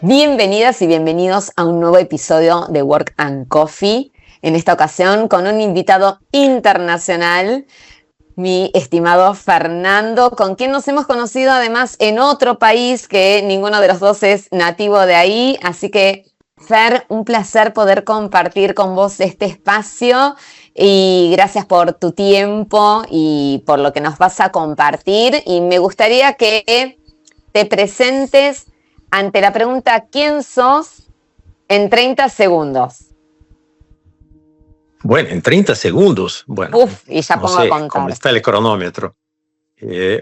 Bienvenidas y bienvenidos a un nuevo episodio de Work and Coffee. En esta ocasión con un invitado internacional, mi estimado Fernando, con quien nos hemos conocido además en otro país que ninguno de los dos es nativo de ahí. Así que, Fer, un placer poder compartir con vos este espacio y gracias por tu tiempo y por lo que nos vas a compartir. Y me gustaría que te presentes ante la pregunta ¿quién sos? En 30 segundos. Bueno, en 30 segundos. Bueno, y ya pongo a contar. ¿Cómo está el cronómetro?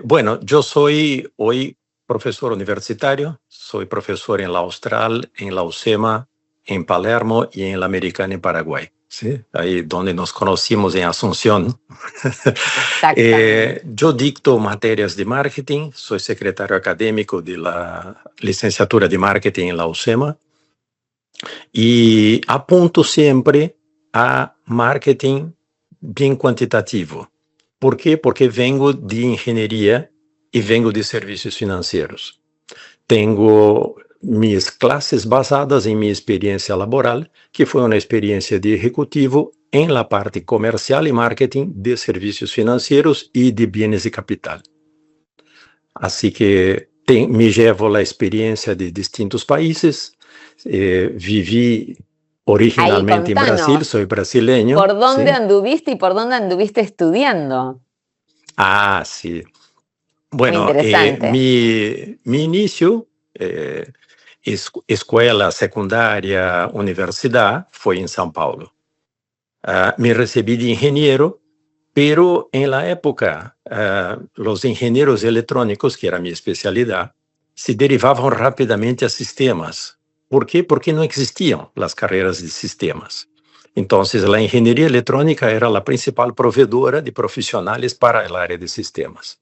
Bueno, yo soy hoy profesor universitario, soy profesor en la Austral, en la UCEMA, en Palermo y en la Americana en Paraguay. ¿Sí? Ahí donde nos conocimos en Asunción. Yo dicto materias de marketing, soy secretario académico de la licenciatura de marketing en la UCEMA y apunto siempre a marketing bien cuantitativo. ¿Por qué? Porque vengo de ingeniería y vengo de servicios financieros. Tengo mis clases basadas en mi experiencia laboral, que fue una experiencia de ejecutivo en la parte comercial y marketing de servicios financieros y de bienes de capital. Así que me llevo la experiencia de distintos países. Viví originalmente en Brasil, soy brasileño. ¿Por dónde anduviste y por dónde anduviste estudiando? Ah, sí. Bueno, mi inicio, escuela secundaria, universidad, fue en São Paulo. Me recibí de ingeniero, pero en la época los ingenieros electrónicos, que era mi especialidad, se derivaban rápidamente a sistemas. ¿Por qué? Porque no existían las carreras de sistemas. Entonces, la ingeniería electrónica era la principal proveedora de profesionales para el área de sistemas.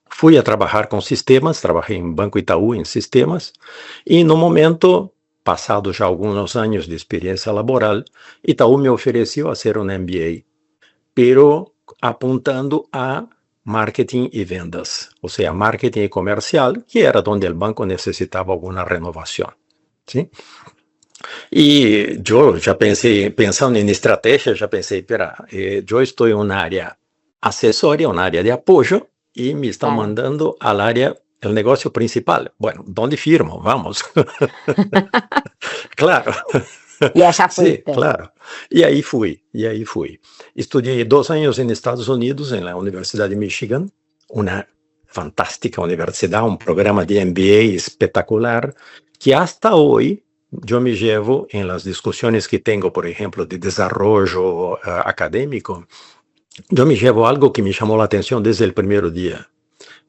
Fui a trabajar con sistemas, trabajé en Banco Itaú en sistemas, y en un momento, pasado ya algunos años de experiencia laboral, Itaú me ofreció hacer un MBA, pero apuntando a marketing y ventas, o sea, marketing y comercial, que era donde el banco necesitaba alguna renovación. ¿Sí? Y yo ya pensando en estrategia, ya pensé, yo estoy en un área accesoria, un área de apoyo, y me están mandando al área, el negocio principal. Bueno, ¿dónde firmo? Vamos. Claro. Y allá fuiste. Sí, claro. Y ahí fui. Estudié 2 años en Estados Unidos, en la Universidad de Michigan, una fantástica universidad, un programa de MBA espectacular, que hasta hoy yo me llevo en las discusiones que tengo, por ejemplo, de desarrollo académico. Yo me llevo algo que me llamó la atención desde el primer día,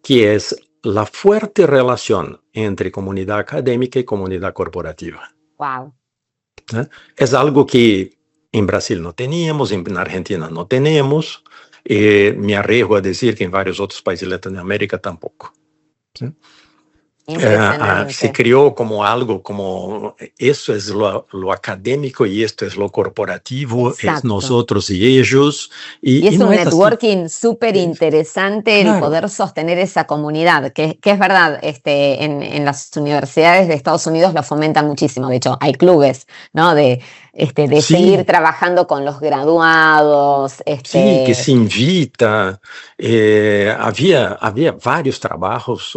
que es la fuerte relación entre comunidad académica y comunidad corporativa. Wow. Es algo que en Brasil no teníamos, en Argentina no tenemos, me arriesgo a decir que en varios otros países de Latinoamérica tampoco. ¿Sí? Se creó como algo, como eso es lo académico y esto es lo corporativo. Exacto. Es nosotros y ellos. Y es un networking súper interesante, claro, el poder sostener esa comunidad, que es verdad, en las universidades de Estados Unidos lo fomentan muchísimo. De hecho, hay clubes, ¿no? De sí, seguir trabajando con los graduados. Sí, que se invita. Había varios trabajos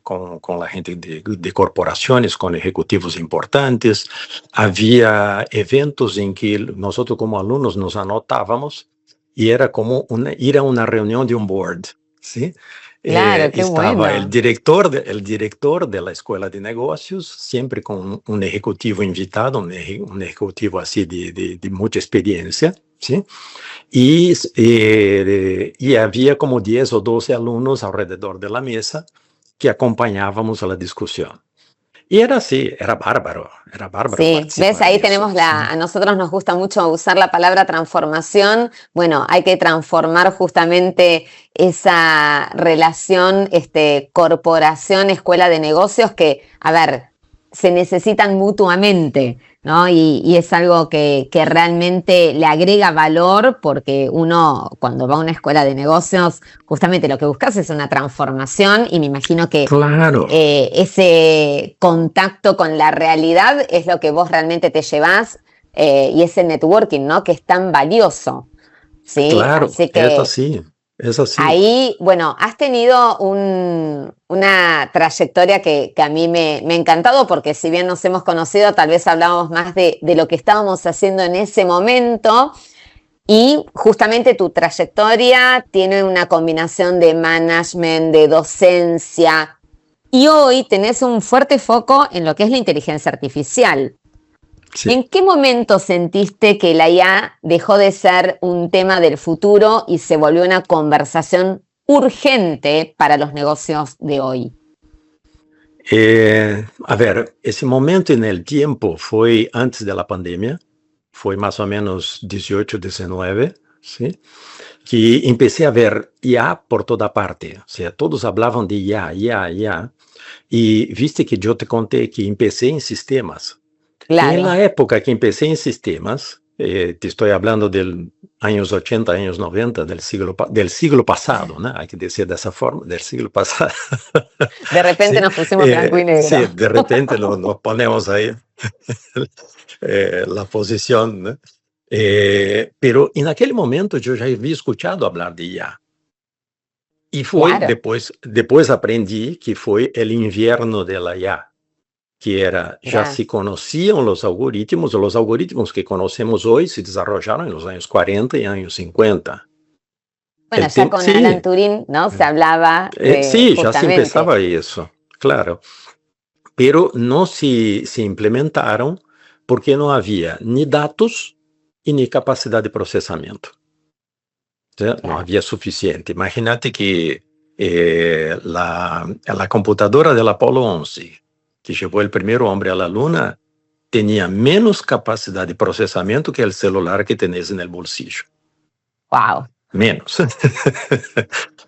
con la gente de corporaciones, con ejecutivos importantes. Había eventos en que nosotros como alumnos nos anotábamos y era como ir a una reunión de un board, ¿sí? Claro, qué estaba bueno. el director de la escuela de negocios, siempre con un ejecutivo invitado, un ejecutivo así de mucha experiencia, ¿sí? Y había como 10 o 12 alumnos alrededor de la mesa que acompañábamos a la discusión. Y era así, era bárbaro. Sí, ves, ahí tenemos a nosotros nos gusta mucho usar la palabra transformación. Bueno, hay que transformar justamente esa relación, corporación, escuela de negocios que, a ver, se necesitan mutuamente, ¿no? Y es algo que realmente le agrega valor porque uno cuando va a una escuela de negocios, justamente lo que buscas es una transformación y me imagino que Claro, ese contacto con la realidad es lo que vos realmente te llevás y ese networking, ¿no? Que es tan valioso, ¿sí? claro, Así que es así. ahí, bueno, has tenido una trayectoria que a mí me ha encantado porque si bien nos hemos conocido, tal vez hablábamos más de lo que estábamos haciendo en ese momento y justamente tu trayectoria tiene una combinación de management, de docencia y hoy tenés un fuerte foco en lo que es la inteligencia artificial. Sí. ¿En qué momento sentiste que la IA dejó de ser un tema del futuro y se volvió una conversación urgente para los negocios de hoy? A ver, ese momento en el tiempo fue antes de la pandemia, fue más o menos 18, 19, ¿sí? Que empecé a ver IA por toda parte, o sea, todos hablaban de IA, IA, IA, y viste que yo te conté que empecé en sistemas. Y en Claro, la época que empecé en sistemas, te estoy hablando del años 80, años 90 del siglo pasado, ¿no? Hay que decir de esa forma, del siglo pasado. de repente Sí, nos pusimos blanco y negro. sí, de repente nos ponemos ahí la posición, ¿no? Pero en aquel momento yo ya había escuchado hablar de IA. Y fue Claro, después aprendí que fue el invierno de la IA, que era, ya mirá. se conocían los algoritmos que conocemos hoy se desarrollaron en los años 40 y años 50. Bueno, ya con Alan Sí, Turing, ¿no? Se hablaba de sí, ya se justamente, empezaba eso, claro. Pero no se implementaron porque no había ni datos y ni capacidad de procesamiento. ¿Sí? No claro. había suficiente. Imagínate que la computadora del Apolo 11, que llevó el primer hombre a la Luna, tenía menos capacidad de procesamiento que el celular que tenés en el bolsillo. Wow, Menos.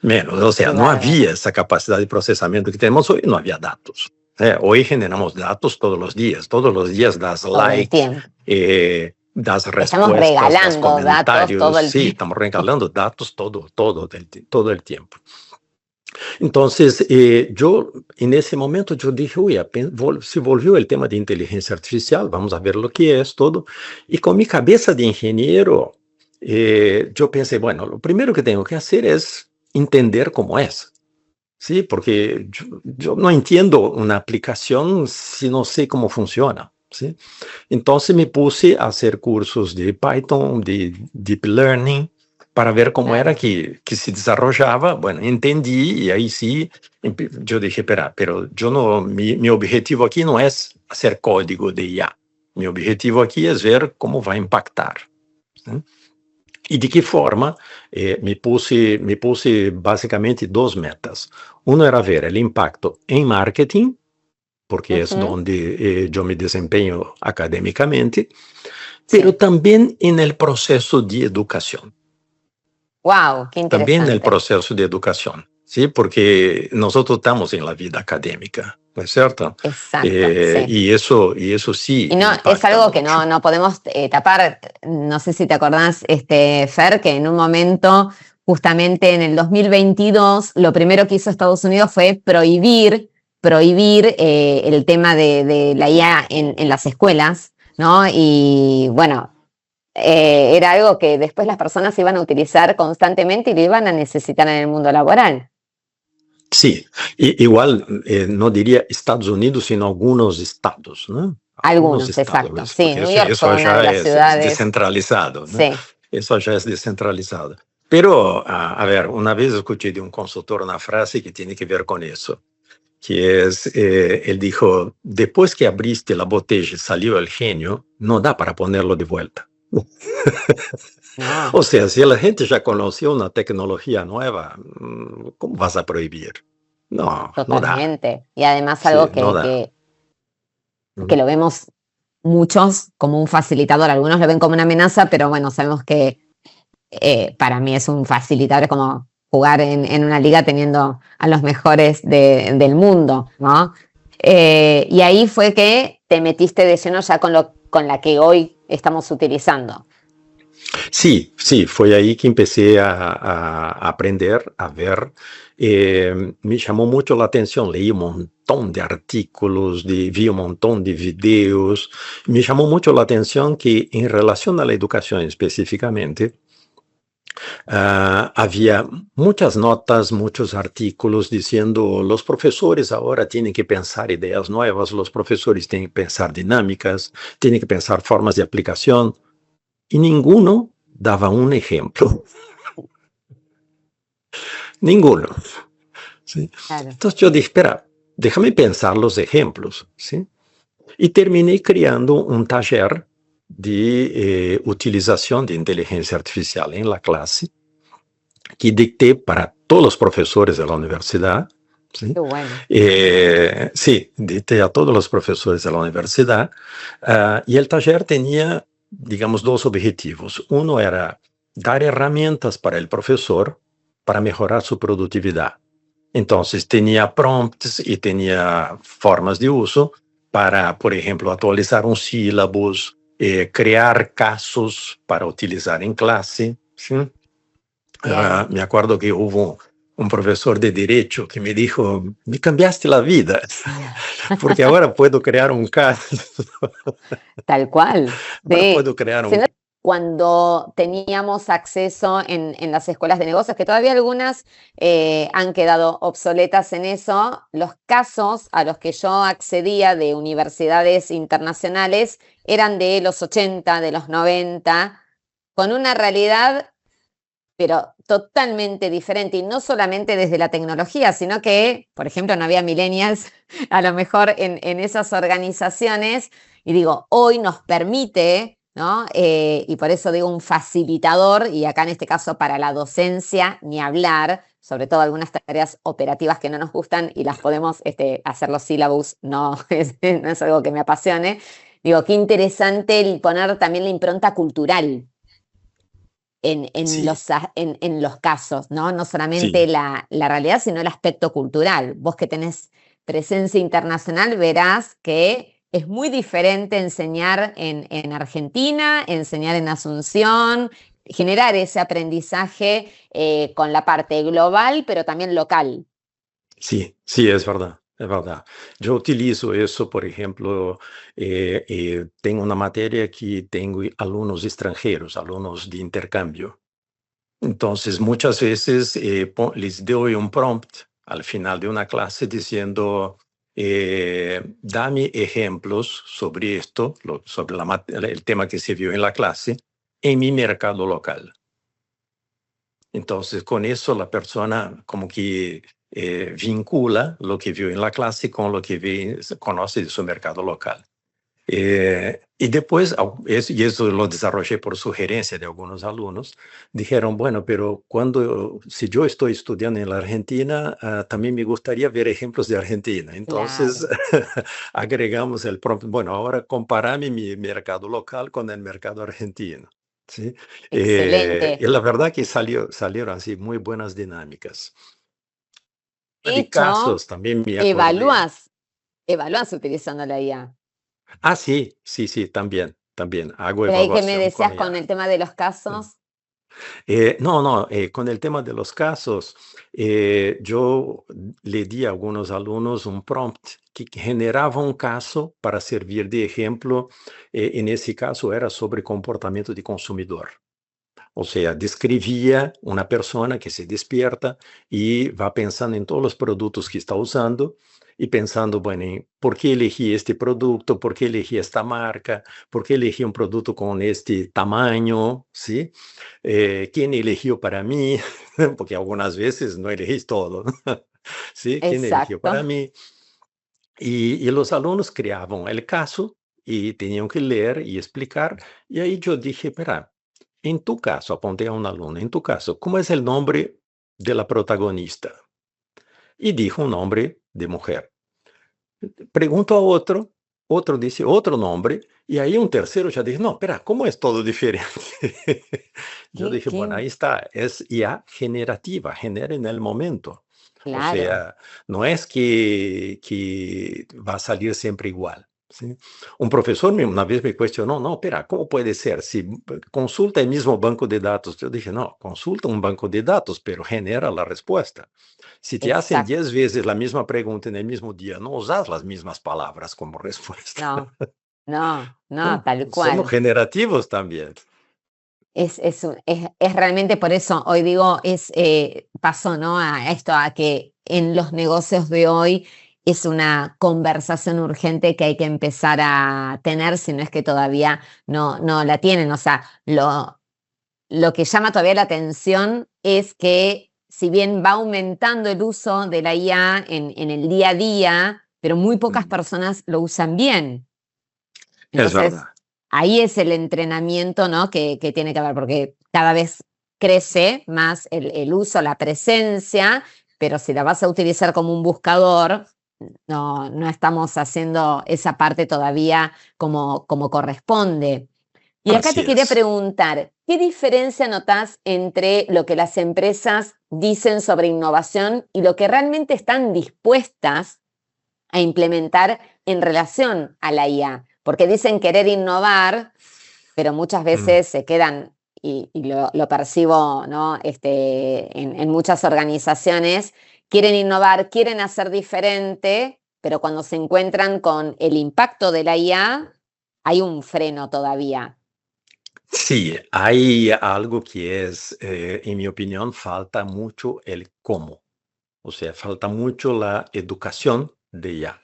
Menos. O qué sea, no bárbaro. había esa capacidad de procesamiento que tenemos hoy, no había datos. Hoy generamos datos todos los días das Todo el like, tiempo. das Estamos respuestas, das regalando datos comentarios, todo el sí, tiempo. estamos regalando datos todo el tiempo. Entonces, yo en ese momento yo dije, uy, se volvió el tema de inteligencia artificial, vamos a ver lo que es todo. Y con mi cabeza de ingeniero, yo pensé, bueno, lo primero que tengo que hacer es entender cómo es. Sí, porque yo no entiendo una aplicación si no sé cómo funciona. ¿Sí? Entonces me puse a hacer cursos de Python, de Deep Learning, para ver cómo era Claro. que se desarrollaba. Bueno, entendí y ahí sí, yo dije, espera, pero yo no, mi objetivo aquí no es hacer código de IA. Mi objetivo aquí es ver cómo va a impactar. ¿Sí? Y de qué forma me puse básicamente dos metas. Uno era ver el impacto en marketing, porque es Ujú. donde yo me desempeño académicamente, pero Sí. también en el proceso de educación. Wow, qué También en el interesante. proceso de educación, ¿sí? Porque nosotros estamos en la vida académica, ¿no es cierto? Exacto, sí. Y eso sí Y no, es impacta algo que mucho. no podemos tapar. No sé si te acordás, Fer, que en un momento, justamente en el 2022, lo primero que hizo Estados Unidos fue prohibir el tema de la IA en las escuelas, ¿no? Y bueno, era algo que después las personas iban a utilizar constantemente y lo iban a necesitar en el mundo laboral. Sí, igual no diría Estados Unidos, sino algunos estados, ¿no? Algunos Algunos, exacto. estados, Sí, porque New York fue eso una de ya las es ciudades. descentralizado, ¿no? Sí. Eso ya es descentralizado. Pero, a ver, una vez escuché de un consultor una frase que tiene que ver con eso, que es, él dijo, después que abriste la botella y salió el genio, no da para ponerlo de vuelta. No, O sea, si la gente ya conoció una tecnología nueva, ¿cómo vas a prohibir? No, no da. totalmente. Y además Sí, algo no que, da. que lo vemos muchos como un facilitador, algunos lo ven como una amenaza, pero bueno, sabemos que para mí es un facilitador, es como jugar en una liga teniendo a los mejores del mundo, ¿no? Y ahí fue que te metiste de lleno ya con la que hoy estamos utilizando. Sí, sí, fue ahí que empecé a aprender, a ver. Me llamó mucho la atención, leí un montón de artículos, vi un montón de videos. Me llamó mucho la atención que en relación a la educación específicamente, había muchas notas, muchos artículos diciendo los profesores ahora tienen que pensar ideas nuevas, los profesores tienen que pensar dinámicas, tienen que pensar formas de aplicación. Y ninguno daba un ejemplo. Ninguno. ¿Sí? Claro. Entonces yo dije, espera, déjame pensar los ejemplos. ¿Sí? Y terminé creando un taller de utilización de inteligencia artificial en la clase que dicté para todos los profesores de la universidad. ¿Sí? Qué bueno. Sí, dicté a todos los profesores de la universidad. Y el taller tenía, digamos, dos objetivos. Uno era dar herramientas para el profesor para mejorar su productividad. Entonces tenía prompts y tenía formas de uso para, por ejemplo, actualizar un sílabus, crear casos para utilizar en clase. ¿Sí? Bien. Me acuerdo que hubo un profesor de derecho que me dijo, me cambiaste la vida, porque ahora puedo crear un caso. Tal cual. Ahora Sí. puedo crear Si un... no, cuando teníamos acceso en las escuelas de negocios, que todavía algunas han quedado obsoletas en eso, los casos a los que yo accedía de universidades internacionales eran de los 80, de los 90, con una realidad pero totalmente diferente, y no solamente desde la tecnología, sino que, por ejemplo, no había millennials a lo mejor en esas organizaciones, y digo, hoy nos permite, ¿no? Y por eso digo un facilitador, y acá en este caso para la docencia, ni hablar, sobre todo algunas tareas operativas que no nos gustan y las podemos hacer los sílabus, no, no es algo que me apasione. Digo, qué interesante el poner también la impronta cultural Sí, en los casos, ¿no? No solamente sí, la realidad, sino el aspecto cultural. Vos que tenés presencia internacional, verás que es muy diferente enseñar en Argentina, enseñar en Asunción, generar ese aprendizaje con la parte global, pero también local. sí, sí, es verdad. Es verdad. Yo utilizo eso, por ejemplo, tengo una materia que tengo alumnos extranjeros, alumnos de intercambio. Entonces, muchas veces les doy un prompt al final de una clase diciendo, dame ejemplos sobre esto, sobre el tema que se vio en la clase, en mi mercado local. Entonces, con eso la persona como que vincula lo que vio en la clase con lo que conoce de su mercado local. Y después, y eso lo desarrollé por sugerencia de algunos alumnos, dijeron, bueno, pero si yo estoy estudiando en la Argentina, también me gustaría ver ejemplos de Argentina. Entonces, Claro, agregamos el prompt, bueno, ahora comparame mi mercado local con el mercado argentino. ¿Sí? Y excelente. la verdad que salieron así muy buenas dinámicas. De De hecho, casos también me acordé. evalúas utilizando la IA. Sí, sí, sí, también hago Pero ahí que me evaluación con decías con ella. el tema de los Sí. casos. No, no, con el tema de los casos, yo le di a algunos alumnos un prompt que generaba un caso para servir de ejemplo. En ese caso era sobre comportamiento de consumidor. O sea, describía una persona que se despierta y va pensando en todos los productos que está usando y pensando, bueno, ¿por qué elegí este producto? ¿Por qué elegí esta marca? ¿Por qué elegí un producto con este tamaño? ¿Sí? ¿Quién eligió para mí? Porque algunas veces no elegís todo. ¿Sí? ¿Quién eligió Exacto. para mí? Y los alumnos creaban el caso y tenían que leer y explicar. Y ahí yo dije, espera, en tu caso, apunté a un alumno, en tu caso, ¿cómo es el nombre de la protagonista? Y dijo un nombre de mujer. Pregunto a otro, otro dice otro nombre, y ahí un tercero ya dice, no, espera, ¿cómo es todo diferente? Yo ¿Qué, dije, bueno, qué? ahí está, es IA generativa, genera en el momento. O claro, sea, no es que va a salir siempre igual. ¿Sí? Un profesor una vez me cuestionó, no, espera, ¿cómo puede ser? Si consulta el mismo banco de datos, yo dije, no, consulta un banco de datos, pero genera la respuesta. Si te hacen exacto. 10 veces la misma pregunta en el mismo día, no usas las mismas palabras como respuesta. No, no, no, ¿No? tal Somos cual. generativos también. Es realmente por eso, hoy digo, pasó, ¿no? A esto, a que en los negocios de hoy es una conversación urgente que hay que empezar a tener, si no es que todavía no la tienen. O sea, lo que llama todavía la atención es que si bien va aumentando el uso de la IA en el día a día, pero muy pocas Mm, personas lo usan bien. Es Entonces, verdad. ahí es el entrenamiento, ¿no? que tiene que haber, porque cada vez crece más el uso, la presencia, pero si la vas a utilizar como un buscador, no estamos haciendo esa parte todavía como corresponde. Y acá Así te quería es. preguntar, ¿qué diferencia notás entre lo que las empresas dicen sobre innovación y lo que realmente están dispuestas a implementar en relación a la IA? Porque dicen querer innovar, pero muchas Mm. veces se quedan, y lo percibo, ¿no? En muchas organizaciones, quieren innovar, quieren hacer diferente, pero cuando se encuentran con el impacto de la IA, hay un freno todavía. Sí, hay algo que es, en mi opinión, falta mucho el cómo. O sea, falta mucho la educación de ya.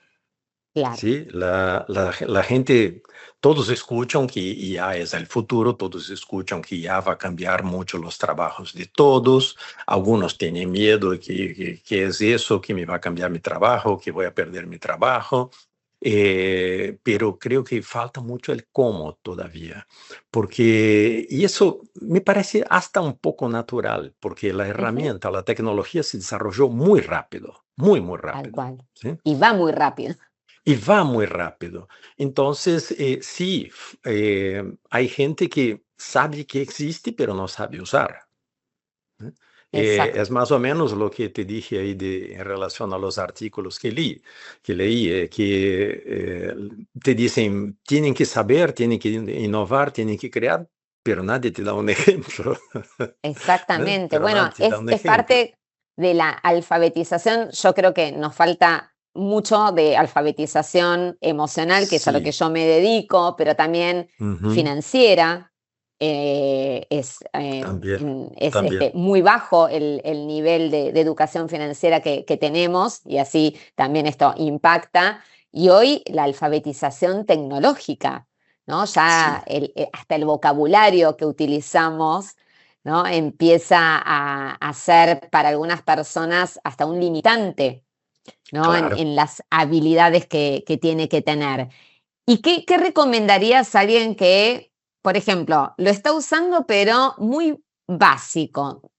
Claro. Sí, la gente, todos escuchan que IA es el futuro, todos escuchan que IA va a cambiar mucho los trabajos de todos, algunos tienen miedo de que es eso, que me va a cambiar mi trabajo, que voy a perder mi trabajo, pero creo que falta mucho el cómo todavía, porque, y eso me parece hasta un poco natural, porque la Ujú. herramienta, la tecnología se desarrolló muy rápido, muy, muy Tal rápido. cual. ¿Sí? Y va muy rápido. Y va muy rápido. Entonces, sí, hay gente que sabe que existe, pero no sabe usar. ¿Eh? Es Exacto. más o menos lo que te dije ahí en relación a los artículos que leí, te dicen, tienen que saber, tienen que innovar, tienen que crear, pero nadie te da un ejemplo. ¿Eh? Exactamente. Pero Bueno, nadie te da un es ejemplo. parte de la alfabetización. Yo creo que nos falta mucho de alfabetización emocional, que es a lo que Sí, yo me dedico, pero también ujú, financiera. también, Es también. muy bajo el nivel de educación financiera que tenemos y así también esto impacta. Y hoy la alfabetización tecnológica, ¿no? Sí, Ya hasta el vocabulario que utilizamos, ¿no? Empieza a ser para algunas personas hasta un limitante, ¿no? claro. En las habilidades que tiene que tener. ¿Y qué recomendarías a alguien que, por ejemplo, lo está usando pero muy básico?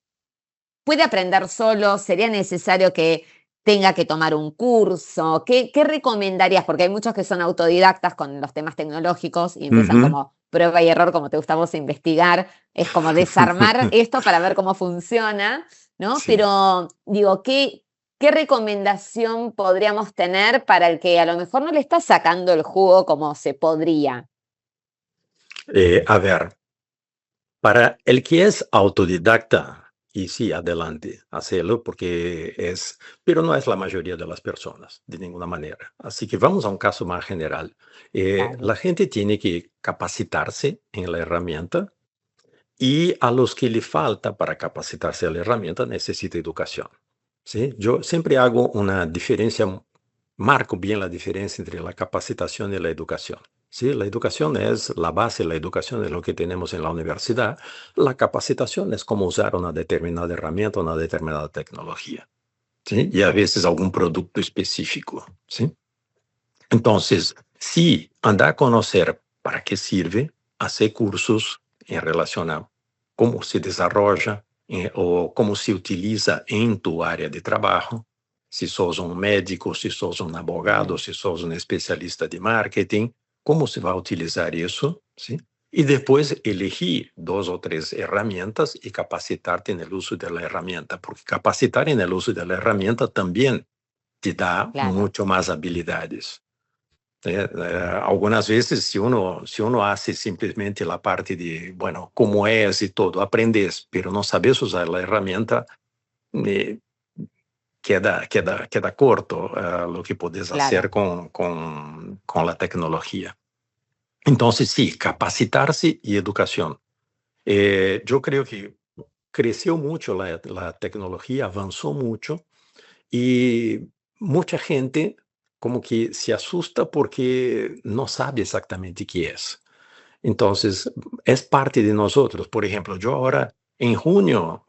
¿Puede aprender solo? ¿Sería necesario que tenga que tomar un curso? ¿Qué recomendarías? Porque hay muchos que son autodidactas con los temas tecnológicos y empiezan Ujú. como prueba y error, como te gusta a vos investigar. Es como desarmar esto para ver cómo funciona, ¿no? Sí, Pero digo, ¿qué recomendación podríamos tener para el que a lo mejor no le está sacando el jugo como se podría? a ver, para el que es autodidacta, y sí, adelante, hacerlo porque es, pero no es la mayoría de las personas, de ninguna manera. Así que vamos a un caso más general. Dale. La gente tiene que capacitarse en la herramienta y a los que le falta para capacitarse en la herramienta necesita educación. ¿Sí? Yo siempre hago una diferencia, marco bien la diferencia entre la capacitación y la educación. ¿Sí? La educación es la base, la educación es lo que tenemos en la universidad. La capacitación es cómo usar una determinada herramienta, una determinada tecnología. ¿Sí? Y a veces algún producto específico. ¿Sí? Entonces, sí, anda a conocer para qué sirve, hacer cursos en relación a cómo se desarrolla o cómo se utiliza en tu área de trabajo. Si sos un médico, si sos un abogado, Bien. si sos un especialista de marketing, cómo se va a utilizar eso, ¿sí? y después elegir 2 o 3 herramientas y capacitarte en el uso de la herramienta, porque capacitar en el uso de la herramienta también te da Claro, mucho más habilidades. Algunas veces, si uno hace simplemente la parte de, bueno, cómo es y todo, aprendes, pero no sabes usar la herramienta, eh, queda corto lo que puedes hacer claro. con la tecnología. Entonces, sí, capacitarse y educación. Yo creo que creció mucho la tecnología, avanzó mucho y mucha gente como que se asusta porque no sabe exactamente qué es. Entonces, es parte de nosotros. Por ejemplo, yo ahora en junio,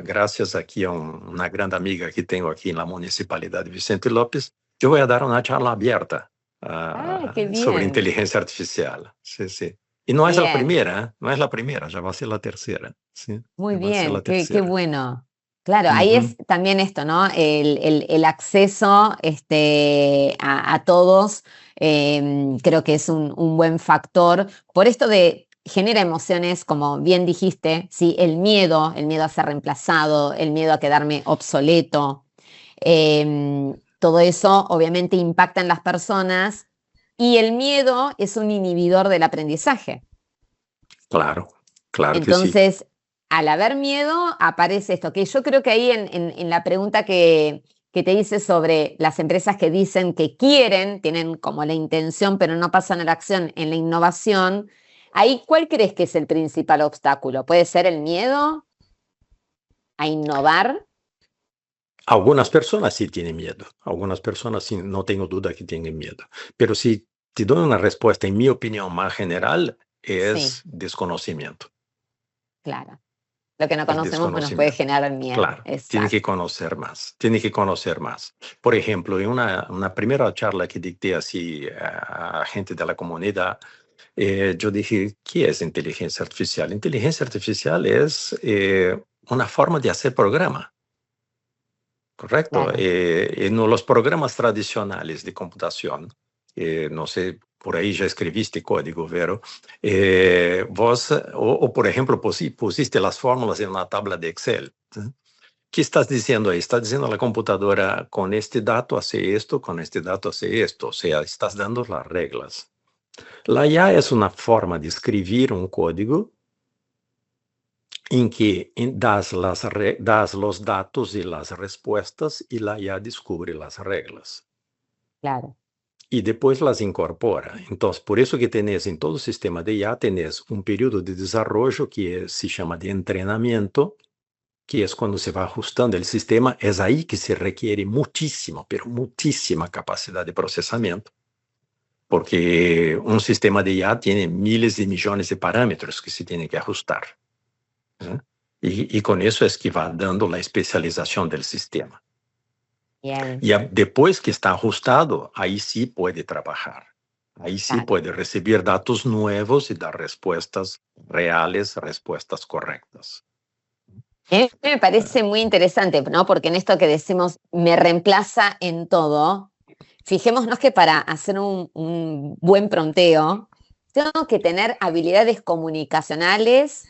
gracias aquí a una gran amiga que tengo aquí en la Municipalidad de Vicente López, yo voy a dar una charla abierta Ah, qué sobre bien, inteligencia artificial. Sí, sí. Y no es la bien. primera, ¿eh? No es la primera, ya va a ser la tercera. Sí, Muy ya va a ser bien, la qué tercera. bueno. Claro, ahí es Ujú. también esto, ¿no? El acceso a todos, creo que es un buen factor. Por esto de genera emociones, como bien dijiste, ¿sí? El miedo a ser reemplazado, el miedo a quedarme obsoleto. Todo eso obviamente impacta en las personas y el miedo es un inhibidor del aprendizaje. Claro, claro que sí. Entonces, al haber miedo, aparece esto, que yo creo que ahí en la pregunta que te hice sobre las empresas que dicen que quieren, tienen como la intención, pero no pasan a la acción en la innovación, ahí, ¿cuál crees que es el principal obstáculo? ¿Puede ser el miedo a innovar? Algunas personas sí tienen miedo, algunas personas sí, no tengo duda que tienen miedo, pero si te doy una respuesta, en mi opinión más general, Sí, es desconocimiento, claro. Lo que no es conocemos nos puede desconocimiento. generar miedo. Claro, tiene que Exacto. conocer más, tiene que conocer más. Por ejemplo, en una primera charla que dicté así a gente de la comunidad, yo dije, ¿qué es inteligencia artificial? Inteligencia artificial es una forma de hacer programa. Correcto. Claro. En los programas tradicionales de computación, no sé, por ahí ya escribiste código, Vero, vos, o por ejemplo, pusiste las fórmulas en una tabla de Excel. ¿Sí? ¿Qué estás diciendo ahí? Estás diciendo a la computadora, con este dato hace esto, con este dato hace esto. O sea, estás dando las reglas. La IA es una forma de escribir un código en que das los datos y las respuestas y la IA descubre las reglas Claro. y después las incorpora. Entonces, por eso que tenés en todo sistema de IA, tenés un periodo de desarrollo que se llama de entrenamiento, que es cuando se va ajustando el sistema. Es ahí que se requiere muchísimo, pero muchísima capacidad de procesamiento, porque un sistema de IA tiene miles de millones de parámetros que se tienen que ajustar. ¿Eh? Y con eso es que va dando la especialización del sistema. Bien. Y después que está ajustado, ahí sí puede trabajar. Ahí sí Claro. puede recibir datos nuevos y dar respuestas reales, respuestas correctas. Me parece muy interesante, ¿no? Porque en esto que decimos, me reemplaza en todo, fijémonos que para hacer un buen pronteo, tengo que tener habilidades comunicacionales,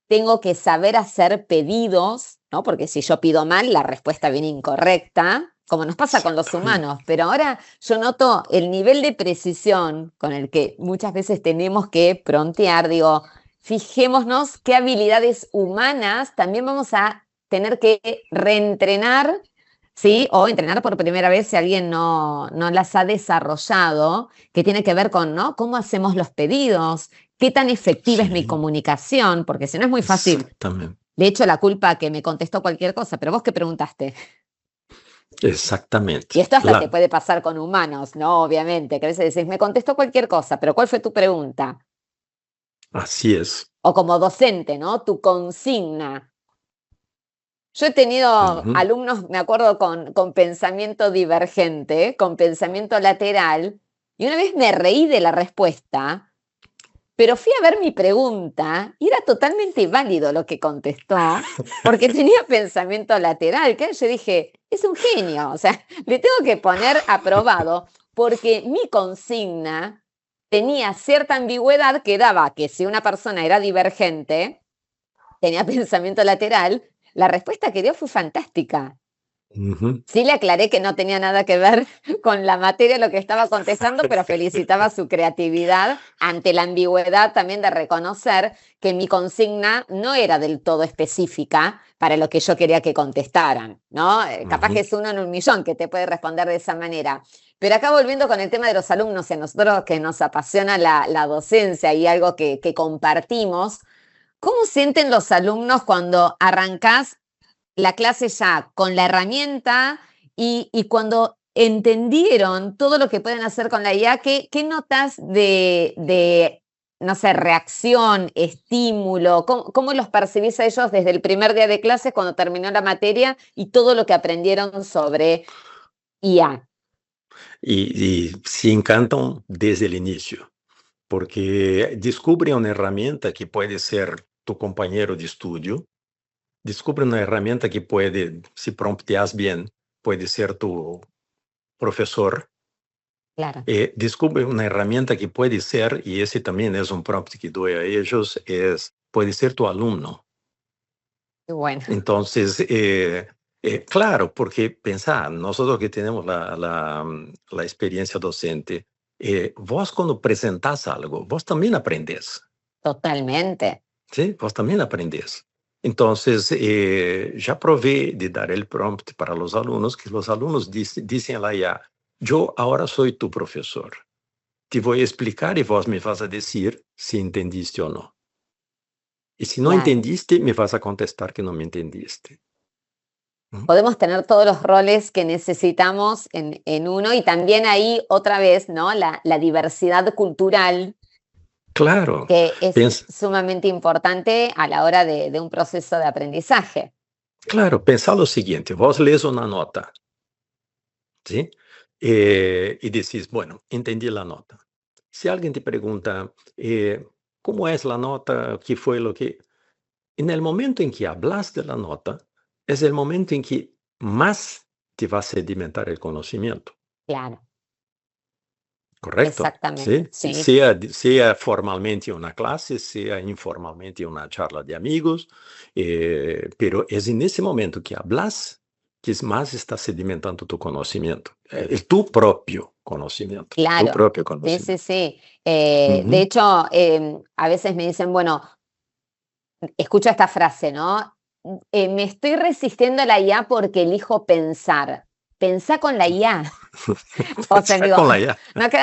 tengo que saber hacer pedidos, ¿no? Porque si yo pido mal, la respuesta viene incorrecta, como nos pasa con los Exactamente. humanos. Pero ahora yo noto el nivel de precisión con el que muchas veces tenemos que prontear, digo, fijémonos qué habilidades humanas también vamos a tener que reentrenar, ¿sí? O entrenar por primera vez si alguien no las ha desarrollado, que tiene que ver con, ¿no? ¿Cómo hacemos los pedidos? ¿Qué tan efectiva es mi Sí, comunicación? Porque si no es muy fácil. exactamente. Le echo la culpa a que me contestó cualquier cosa, pero vos qué preguntaste. Y Exactamente. esto hasta te puede pasar con humanos, ¿no? Obviamente, que a veces decís, me contestó cualquier cosa, pero ¿cuál fue tu pregunta? Así es. O como docente, ¿no? Tu consigna. Yo he tenido Ujú. alumnos, me acuerdo, con pensamiento divergente, con pensamiento lateral, y una vez me reí de la respuesta, pero fui a ver mi pregunta y era totalmente válido lo que contestó, porque tenía pensamiento lateral, que yo dije, es un genio, o sea, le tengo que poner aprobado, porque mi consigna tenía cierta ambigüedad que daba que si una persona era divergente, tenía pensamiento lateral, la respuesta que dio fue fantástica. Ujú. Sí le aclaré que no tenía nada que ver con la materia lo que estaba contestando, pero felicitaba su creatividad ante la ambigüedad también de reconocer que mi consigna no era del todo específica para lo que yo quería que contestaran, ¿no? Capaz que Ujú. es uno en un millón que te puede responder de esa manera. Pero acá volviendo con el tema de los alumnos, y a nosotros que nos apasiona la docencia y algo que compartimos, ¿cómo sienten los alumnos cuando arrancás la clase ya con la herramienta y cuando entendieron todo lo que pueden hacer con la IA? ¿Qué notas de, no sé, reacción, estímulo? ¿Cómo los percibís a ellos desde el primer día de clase cuando terminó la materia y todo lo que aprendieron sobre IA? Y se encantan desde el inicio, porque descubren una herramienta que puede ser tu compañero de estudio, descubre una herramienta que puede, si prompteas bien, puede ser tu profesor. Claro, Descubre una herramienta que puede ser, y ese también es un prompt que doy a ellos, puede ser tu alumno. qué bueno. Entonces, claro, porque pensar, nosotros que tenemos la experiencia docente, vos cuando presentás algo, vos también aprendés, Totalmente. ¿sí? Vos también aprendés. Entonces, ya probé de dar el prompt para los alumnos, que los alumnos dicen a la IA, yo ahora soy tu profesor. Te voy a explicar y vos me vas a decir si entendiste o no. Y si no Claro. entendiste, me vas a contestar que no me entendiste. ¿Mm? Podemos tener todos los roles que necesitamos en uno y también ahí otra vez, ¿no? La diversidad cultural Claro, que es pens sumamente importante a la hora de un proceso de aprendizaje. claro, pensar lo siguiente, vos lees una nota, ¿sí? Y decís, bueno, entendí la nota. Si alguien te pregunta, ¿cómo es la nota? ¿Qué fue lo que...? En el momento en que hablas de la nota, es el momento en que más te va a sedimentar el conocimiento. Claro, Correcto, exactamente, ¿sí? sí, Sea formalmente una clase, sea informalmente una charla de amigos, pero es en ese momento que hablas que es más está sedimentando tu conocimiento, tu claro, propio sí, sí, conocimiento. sí. De Ujú. hecho, a veces me dicen, bueno, escucho esta frase, ¿no? Me estoy resistiendo a la IA porque elijo pensar. Pensá con la IA. O sea, Está digo, con la IA.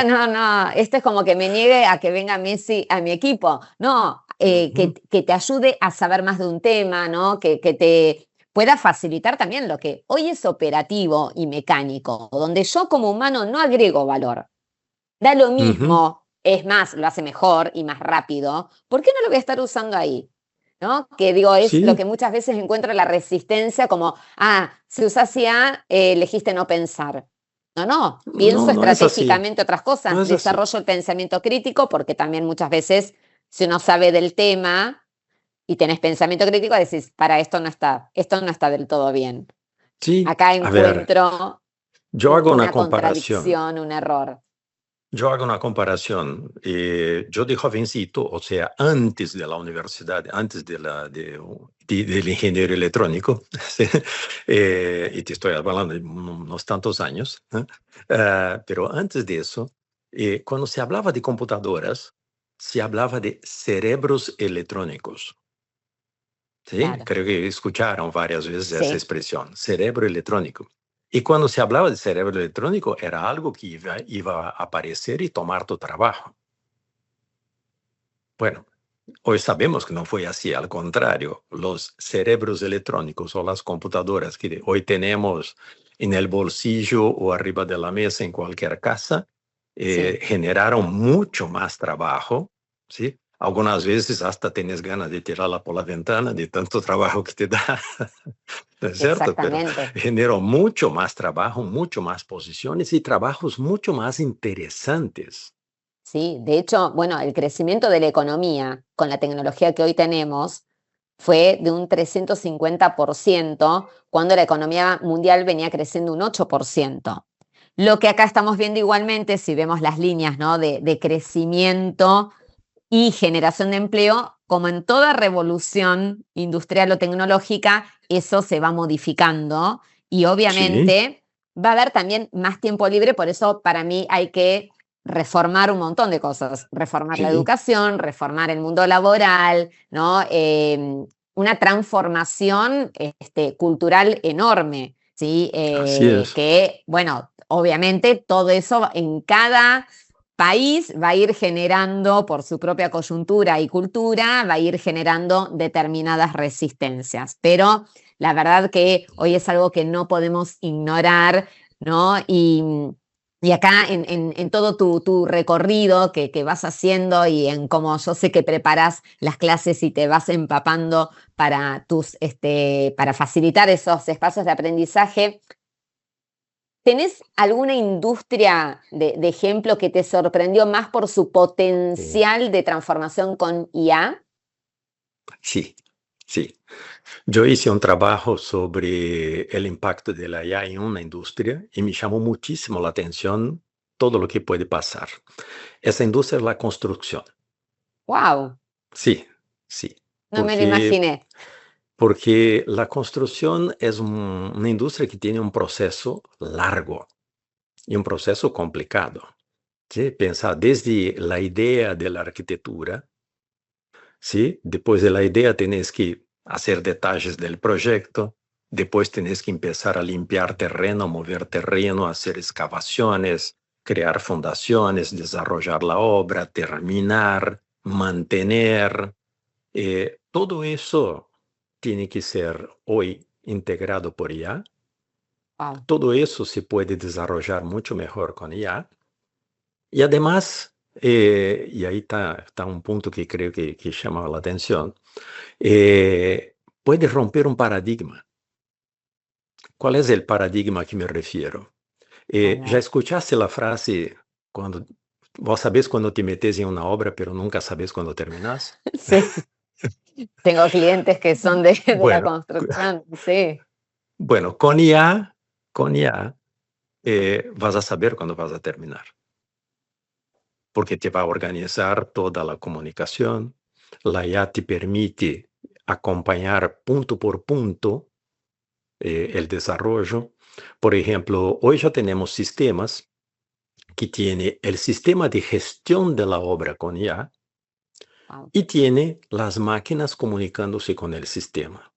no, no, esto es como que me niegue a que venga Messi a mi equipo. No, Ujú, que te ayude a saber más de un tema, ¿no? Que te pueda facilitar también lo que hoy es operativo y mecánico, donde yo como humano no agrego valor. Da lo ujú. mismo, es más, lo hace mejor y más rápido. ¿Por qué no lo voy a estar usando ahí? ¿No? Que digo, es lo Sí, que muchas veces encuentro la resistencia como, si usas IA, elegiste no pensar. No, no, pienso no, no es así, estratégicamente otras cosas, no es así. desarrollo el pensamiento crítico, porque también muchas veces, si uno sabe del tema y tenés pensamiento crítico, decís, para esto no está del todo bien. Sí, Acá a ver, encuentro yo hago una una comparación. contradicción, un error. Yo hago una comparación. Yo de jovencito, o sea, antes de la universidad, antes del ingeniero electrónico, ¿sí? Y te estoy hablando de unos tantos años, ¿eh? Pero antes de eso, cuando se hablaba de computadoras, se hablaba de cerebros electrónicos. ¿Sí? Claro, Creo que escucharon varias veces esa sí, expresión, cerebro electrónico. Y cuando se hablaba de cerebro electrónico, era algo que iba a aparecer y tomar tu trabajo. Bueno, hoy sabemos que no fue así, al contrario, los cerebros electrónicos o las computadoras que hoy tenemos en el bolsillo o arriba de la mesa en cualquier casa, sí, generaron mucho más trabajo, ¿sí? Algunas veces hasta tienes ganas de tirarla por la ventana de tanto trabajo que te da, ¿no es cierto? Pero exactamente. generó mucho más trabajo, mucho más posiciones y trabajos mucho más interesantes. Sí, de hecho, bueno, el crecimiento de la economía con la tecnología que hoy tenemos fue de un 350% cuando la economía mundial venía creciendo un 8%. Lo que acá estamos viendo igualmente, si vemos las líneas, ¿no?, de crecimiento y generación de empleo, como en toda revolución industrial o tecnológica, eso se va modificando y Sí, obviamente va a haber también más tiempo libre, por eso para mí hay que reformar un montón de cosas, reformar la sí, educación, reformar el mundo laboral, ¿no? Una transformación cultural enorme, ¿sí? así es. Que, bueno, obviamente todo eso en cada país va a ir generando, por su propia coyuntura y cultura, va a ir generando determinadas resistencias. Pero la verdad que hoy es algo que no podemos ignorar, ¿no? Y acá en todo tu recorrido que vas haciendo y en cómo yo sé que preparas las clases y te vas empapando para facilitar esos espacios de aprendizaje, ¿tenés alguna industria de ejemplo que te sorprendió más por su Sí, potencial de transformación con IA? sí, sí. Yo hice un trabajo sobre el impacto de la IA en una industria y me llamó muchísimo la atención todo lo que puede pasar. Esa industria es la construcción. ¡Wow! Sí, sí, No me lo porque, imaginé. porque la construcción es una industria que tiene un proceso largo y un proceso complicado. ¿Sí? Pensar desde la idea de la arquitectura, ¿sí? Después de la idea tienes que hacer detalles del proyecto, después tienes que empezar a limpiar terreno, mover terreno, hacer excavaciones, crear fundaciones, desarrollar la obra, terminar, mantener. Todo eso tiene que ser hoy integrado por IA. Wow. Todo eso se puede desarrollar mucho mejor con IA. Y además, y ahí está un punto que creo que llama la atención, puede romper un paradigma. ¿Cuál es el paradigma a que me refiero? A ¿Ya ver. escuchaste la frase cuando vos sabés cuando te metes en una obra, pero nunca sabes cuando terminas? Sí, tengo clientes que son de la Bueno, construcción, sí. bueno, con IA vas a saber cuándo vas a terminar, porque te va a organizar toda la comunicación. La IA te permite acompañar punto por punto el desarrollo. Por ejemplo, hoy ya tenemos sistemas que tiene el sistema de gestión de la obra con IA Wow. y tiene las máquinas comunicándose con el sistema.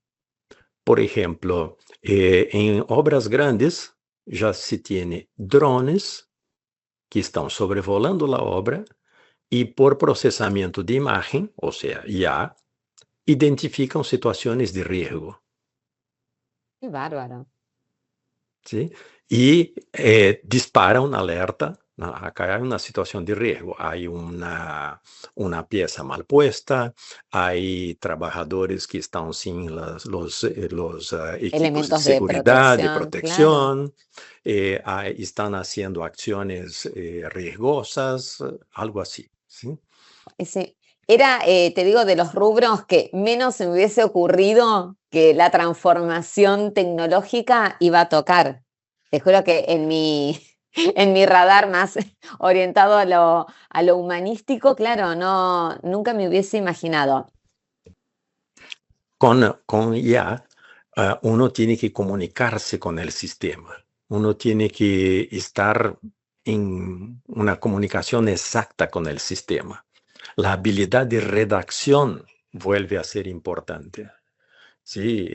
Por ejemplo, en obras grandes ya se tiene drones que estão sobrevolando a obra e, por processamento de imagem, ou seja, IA, identificam situações de risco. Qué bárbaro. ¿Sí? Y dispara un alerta. ¿No? Acá hay una situación de riesgo, hay una pieza mal puesta, hay trabajadores que están sin los equipos de Elementos de seguridad, de protección, claro. protección, están haciendo acciones riesgosas, algo así. ¿Sí? Ese era, te digo, de los rubros que menos se me hubiese ocurrido que la transformación tecnológica iba a tocar. Te juro que en mi radar más orientado a lo humanístico, claro, no, nunca me hubiese imaginado. Con IA, uno tiene que comunicarse con el sistema. Uno tiene que estar en una comunicación exacta con el sistema. La habilidad de redacción vuelve a ser importante. Sí,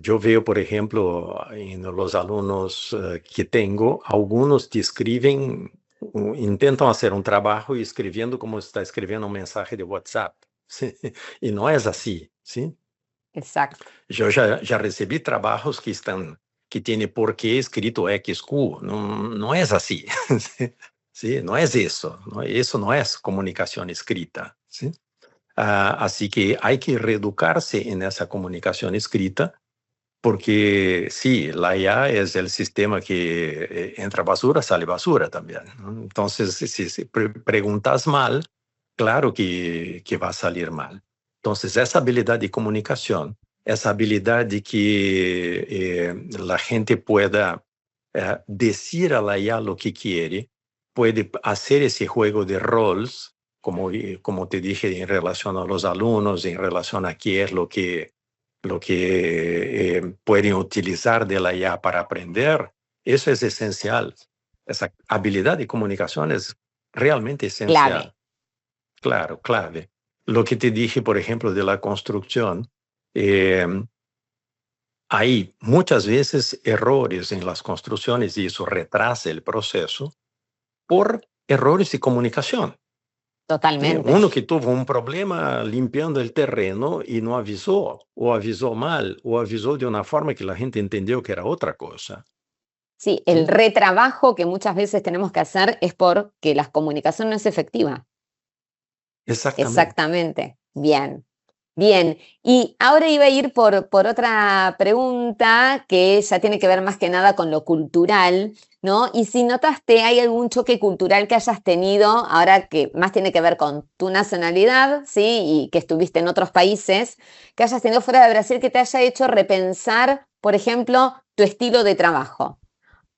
yo veo, por ejemplo, en los alumnos que tengo, algunos te escriben, intentan hacer un trabajo y escribiendo como está escribiendo un mensaje de WhatsApp. ¿Sí? Y no es así, ¿sí? Exacto. Yo ya recibí trabajos que tiene por qué escrito XQ. No, no es así. ¿Sí? No es eso. ¿No? Eso no es comunicación escrita. ¿Sí? Así que hay que reeducarse en esa comunicación escrita, porque sí, la IA es el sistema que entra basura, sale basura también. ¿No? Entonces, si preguntas mal, claro que va a salir mal. Entonces, esa habilidad de comunicación, esa habilidad de que la gente pueda decir a la IA lo que quiere, puede hacer ese juego de roles, como te dije, en relación a los alumnos, en relación a qué es lo que pueden utilizar de la IA para aprender. Eso es esencial. Esa habilidad de comunicación es realmente esencial. Clave. Claro, clave. Lo que te dije, por ejemplo, de la construcción, eh, hay muchas veces errores en las construcciones y eso retrasa el proceso por errores de comunicación. ¿Sí? Totalmente. Uno que tuvo un problema limpiando el terreno y no avisó, o avisó mal, o avisó de una forma que la gente entendió que era otra cosa. Sí, ¿Sí? el retrabajo que muchas veces tenemos que hacer es porque la comunicación no es efectiva. Exactamente. Exactamente. Bien. Bien. Y ahora iba a ir por otra pregunta que ya tiene que ver más que nada con lo cultural, ¿no? Y si notaste, ¿hay algún choque cultural que hayas tenido ahora que más tiene que ver con tu nacionalidad, ¿sí? Y que estuviste en otros países, que hayas tenido fuera de Brasil que te haya hecho repensar, por ejemplo, tu estilo de trabajo?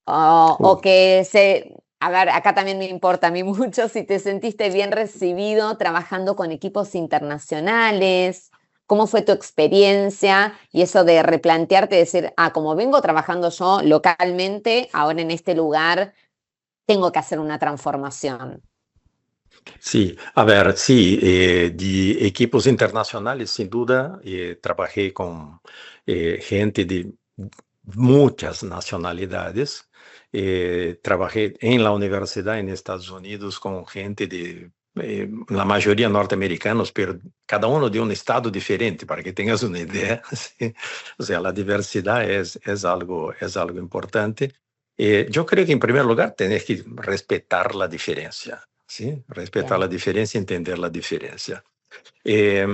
O que a ver, acá también me importa a mí mucho si te sentiste bien recibido trabajando con equipos internacionales, cómo fue tu experiencia y eso de replantearte, decir, como vengo trabajando yo localmente, ahora en este lugar tengo que hacer una transformación. Sí, a ver, sí, de equipos internacionales, sin duda, trabajé con gente de muchas nacionalidades. Trabajé en la universidad en Estados Unidos con gente de, la mayoría norteamericanos, pero cada uno de un estado diferente, para que tengas una idea. ¿Sí? O sea, la diversidad es algo importante. Yo creo que en primer lugar tenés que respetar la diferencia. ¿Sí? Respetar la Bien. diferencia, entender la diferencia. Eh,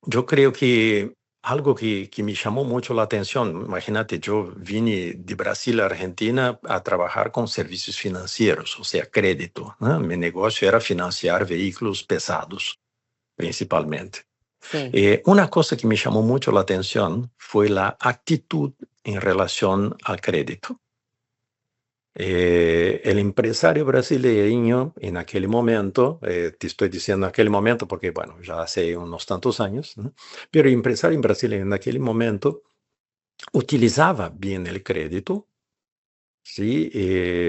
yo creo que algo que me llamó mucho la atención, imagínate, yo vine de Brasil a Argentina a trabajar con servicios financieros, o sea, crédito, ¿no? Mi negocio era financiar vehículos pesados, principalmente. Sí. Una cosa que me llamó mucho la atención fue la actitud en relación al crédito. El empresario brasileño en aquel momento, te estoy diciendo aquel momento porque, bueno, ya hace unos tantos años, ¿no? Pero el empresario brasileño en aquel momento utilizaba bien el crédito, ¿sí?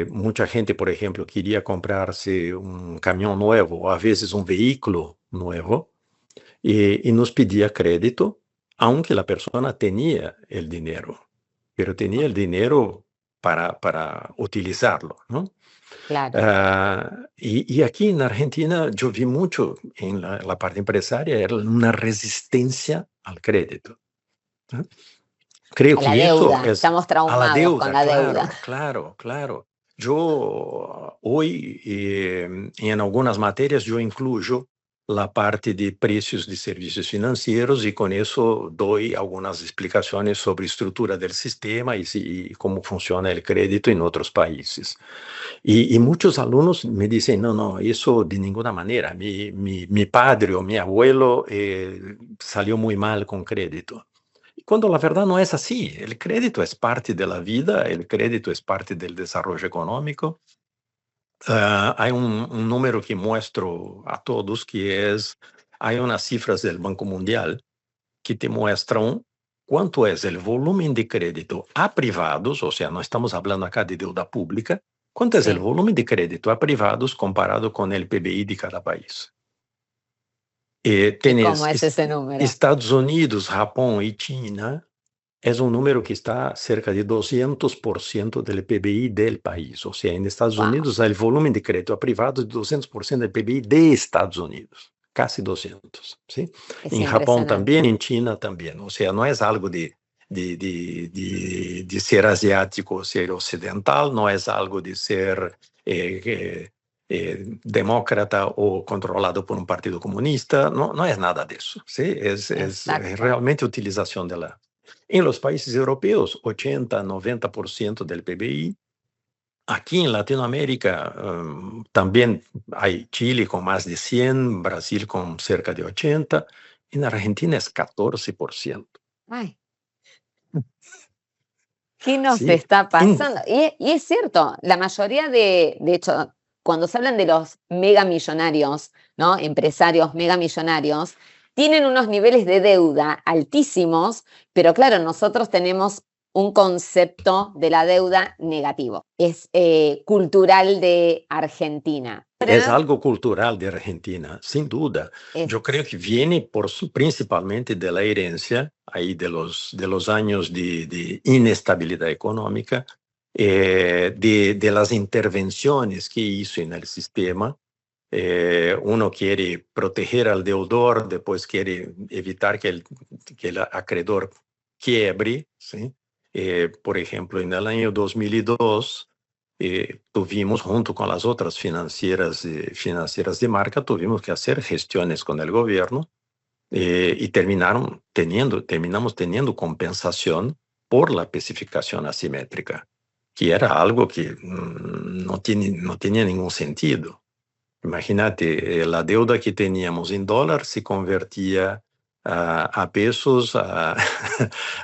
Mucha gente, por ejemplo, quería comprarse un camión nuevo o a veces un vehículo nuevo y nos pedía crédito, aunque la persona tenía el dinero, pero tenía el dinero para utilizarlo, ¿no? Claro. Y aquí en Argentina yo vi mucho en la parte empresaria, era una resistencia al crédito, ¿no? Creo A la que eso deuda. es Estamos a la traumados con deuda, la deuda. claro, claro, claro. Yo hoy en algunas materias yo incluyo la parte de precios de servicios financieros y con eso doy algunas explicaciones sobre estructura del sistema y cómo funciona el crédito en otros países. Y muchos alumnos me dicen, no, no, eso de ninguna manera. Mi padre o mi abuelo salió muy mal con crédito. Cuando la verdad no es así. El crédito es parte de la vida, el crédito es parte del desarrollo económico. Hay un número que muestro a todos que es, hay unas cifras del Banco Mundial que te muestran cuánto es el volumen de crédito a privados, o sea, no estamos hablando acá de deuda pública, cuánto es el Sí. volumen de crédito a privados comparado con el PBI de cada país. ¿Y cómo Tenés es ese número? Estados Unidos, Japón y China, es un número que está cerca de 200% del PBI del país. O sea, en Estados Wow. Unidos el volumen de crédito a privados es 200% del PBI de Estados Unidos, casi 200, ¿sí? Es En Japón impresionante. también, en China también. O sea, no es algo de ser asiático o ser occidental, no es algo de ser demócrata o controlado por un partido comunista, no, no es nada de eso, ¿sí? Es Exacto. realmente utilización de la... En los países europeos, 80-90% del PBI. Aquí en Latinoamérica también hay Chile con más de 100, Brasil con cerca de 80, en Argentina es 14%. Ay, ¿Qué nos Sí. está pasando? Y es cierto, la mayoría de hecho, cuando se hablan de los megamillonarios, ¿no? Empresarios megamillonarios, tienen unos niveles de deuda altísimos, pero claro, nosotros tenemos un concepto de la deuda negativo. Es cultural de Argentina. Es algo cultural de Argentina, sin duda. Es- Yo creo que viene principalmente de la herencia, ahí de los años de inestabilidad económica, de las intervenciones que hizo en el sistema. Uno quiere proteger al deudor, después quiere evitar que el acreedor quiebre, ¿sí? Por ejemplo, en el año 2002, tuvimos, junto con las otras financieras de marca, tuvimos que hacer gestiones con el gobierno, y terminamos teniendo compensación por la especificación asimétrica, que era algo que no tenía ningún sentido. Imagínate, la deuda que teníamos en dólar se convertía a pesos a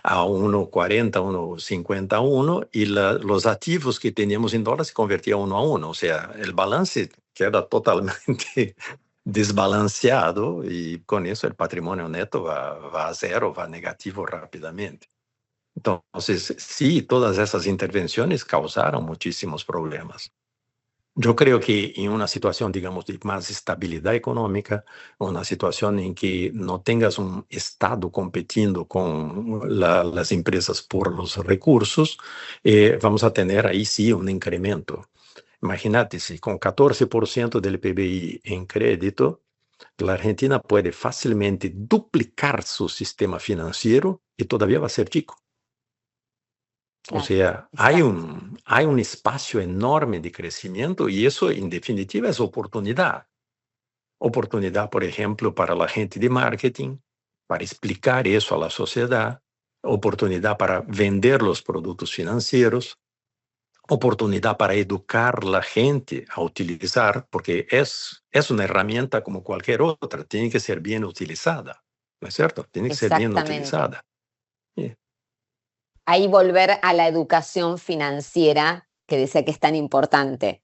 1,40, 1,51, y los activos que teníamos en dólar se convertían 1 a 1. O sea, el balance queda totalmente desbalanceado, y con eso el patrimonio neto va a cero, va negativo rápidamente. Entonces, sí, todas esas intervenciones causaron muchísimos problemas. Yo creo que en una situación, digamos, de más estabilidad económica, una situación en que no tengas un Estado compitiendo con las empresas por los recursos, vamos a tener ahí sí un incremento. Imagínate, si con 14% del PBI en crédito, la Argentina puede fácilmente duplicar su sistema financiero y todavía va a ser chico. O claro, sea, exacto. hay un espacio enorme de crecimiento, y eso en definitiva es oportunidad. Oportunidad, por ejemplo, para la gente de marketing, para explicar eso a la sociedad, oportunidad para vender los productos financieros, oportunidad para educar a la gente a utilizar, porque es una herramienta como cualquier otra, tiene que ser bien utilizada, ¿no es cierto? Tiene que ser bien Exactamente. utilizada. Sí. Ahí volver a la educación financiera que decía que es tan importante.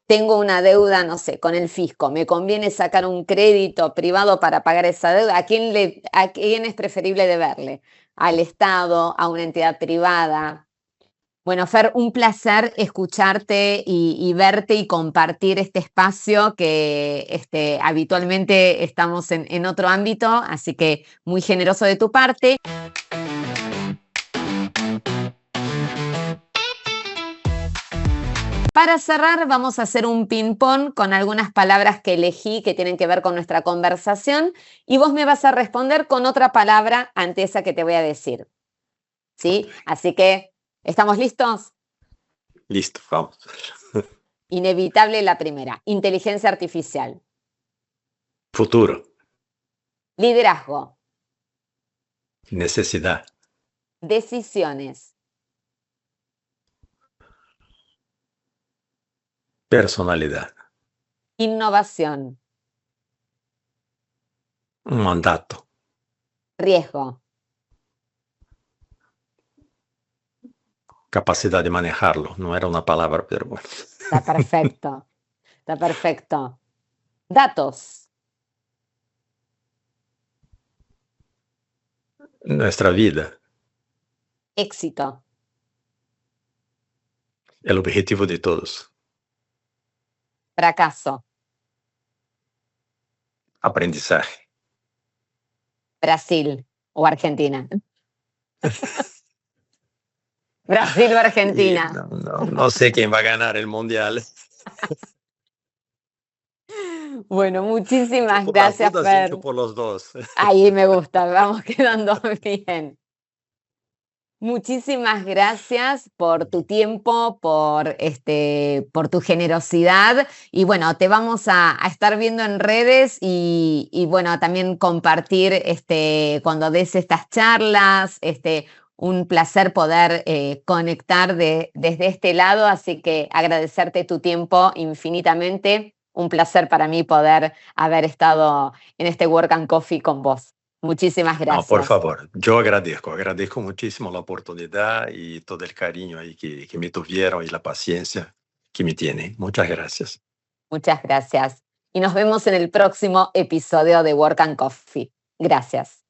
Tengo una deuda, no sé, con el fisco, me conviene sacar un crédito privado para pagar esa deuda. A quién es preferible deberle? ¿Al Estado, a una entidad privada? Bueno, Fer, un placer escucharte y verte y compartir este espacio que habitualmente estamos en otro ámbito, así que muy generoso de tu parte. Para cerrar, vamos a hacer un ping-pong con algunas palabras que elegí que tienen que ver con nuestra conversación, y vos me vas a responder con otra palabra ante esa que te voy a decir. ¿Sí? Así que, ¿estamos listos? Listo, vamos. Inevitable la primera. Inteligencia artificial. Futuro, Liderazgo. necesidad, Decisiones. personalidad, Innovación. un mandato, Riesgo. capacidad de manejarlo. No era una palabra, pero bueno. Está perfecto. Está perfecto. Datos. Nuestra vida, Éxito. el objetivo de todos. Fracaso. Aprendizaje. Brasil o Argentina. Brasil o Y Argentina. no sé quién va a ganar el mundial. Bueno, Yo muchísimas por las gracias, dudas Fer. hincho por los dos. Ahí me gusta, vamos quedando bien. Muchísimas gracias por tu tiempo, por tu generosidad, y bueno, te vamos a estar viendo en redes y bueno, también compartir cuando des estas charlas. Un placer poder conectar desde este lado, así que agradecerte tu tiempo infinitamente. Un placer para mí poder haber estado en este Work and Coffee con vos. Muchísimas No, por gracias. favor, yo agradezco muchísimo la oportunidad y todo el cariño ahí que me tuvieron y la paciencia que me tienen. Muchas gracias. Muchas gracias. Y nos vemos en el próximo episodio de Work and Coffee. Gracias.